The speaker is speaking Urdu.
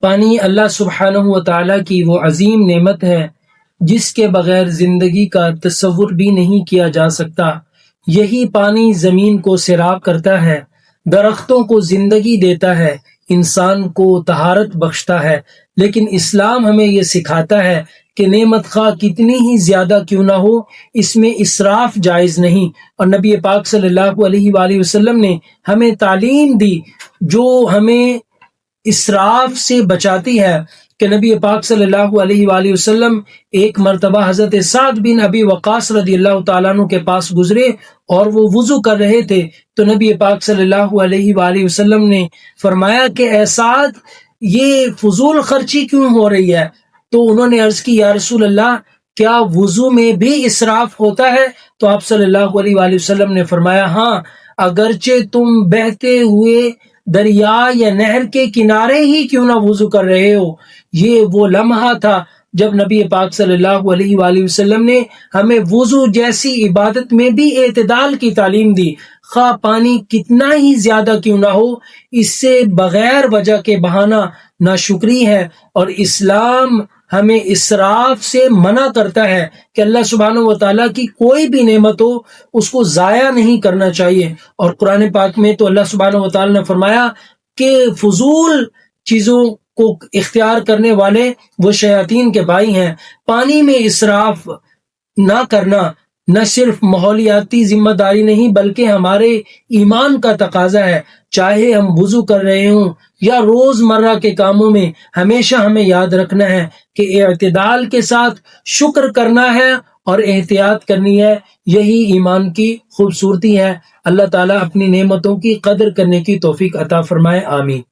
پانی اللہ سبحانہ و تعالیٰ کی وہ عظیم نعمت ہے جس کے بغیر زندگی کا تصور بھی نہیں کیا جا سکتا۔ یہی پانی زمین کو سیراب کرتا ہے، درختوں کو زندگی دیتا ہے، انسان کو طہارت بخشتا ہے۔ لیکن اسلام ہمیں یہ سکھاتا ہے کہ نعمت خواہ کتنی ہی زیادہ کیوں نہ ہو، اس میں اسراف جائز نہیں، اور نبی پاک صلی اللہ علیہ وآلہ وسلم نے ہمیں تعلیم دی جو ہمیں اسراف سے بچاتی ہے، کہ نبی پاک صلی اللہ علیہ وآلہ وسلم ایک مرتبہ حضرت سعد بن ابی وقاص رضی اللہ تعالیٰ عنہ کے پاس گزرے اور وہ وضو کر رہے تھے، تو نبی پاک صلی اللہ علیہ وآلہ وسلم نے فرمایا کہ اے سعد، یہ فضول خرچی کیوں ہو رہی ہے؟ تو انہوں نے عرض کی یا رسول اللہ، کیا وضو میں بھی اسراف ہوتا ہے؟ تو آپ صلی اللہ علیہ وآلہ وسلم نے فرمایا ہاں، اگرچہ تم بہتے ہوئے دریا یا نہر کے کنارے ہی کیوں نہ وضو کر رہے ہو۔ یہ وہ لمحہ تھا جب نبی پاک صلی اللہ علیہ وآلہ وسلم نے ہمیں وضو جیسی عبادت میں بھی اعتدال کی تعلیم دی، خواہ پانی کتنا ہی زیادہ کیوں نہ ہو، اس سے بغیر وجہ کے بہانا ناشکری ہے، اور اسلام ہمیں اسراف سے منع کرتا ہے کہ اللہ سبحانہ و تعالیٰ کی کوئی بھی نعمت ہو اس کو ضائع نہیں کرنا چاہیے۔ اور قرآن پاک میں تو اللہ سبحانہ و تعالیٰ نے فرمایا کہ فضول چیزوں کو اختیار کرنے والے وہ شیاطین کے بھائی ہیں۔ پانی میں اسراف نہ کرنا نہ صرف ماحولیاتی ذمہ داری نہیں بلکہ ہمارے ایمان کا تقاضا ہے۔ چاہے ہم وضو کر رہے ہوں یا روز مرہ کے کاموں میں، ہمیشہ ہمیں یاد رکھنا ہے کہ اعتدال کے ساتھ شکر کرنا ہے اور احتیاط کرنی ہے۔ یہی ایمان کی خوبصورتی ہے۔ اللہ تعالیٰ اپنی نعمتوں کی قدر کرنے کی توفیق عطا فرمائے، آمین۔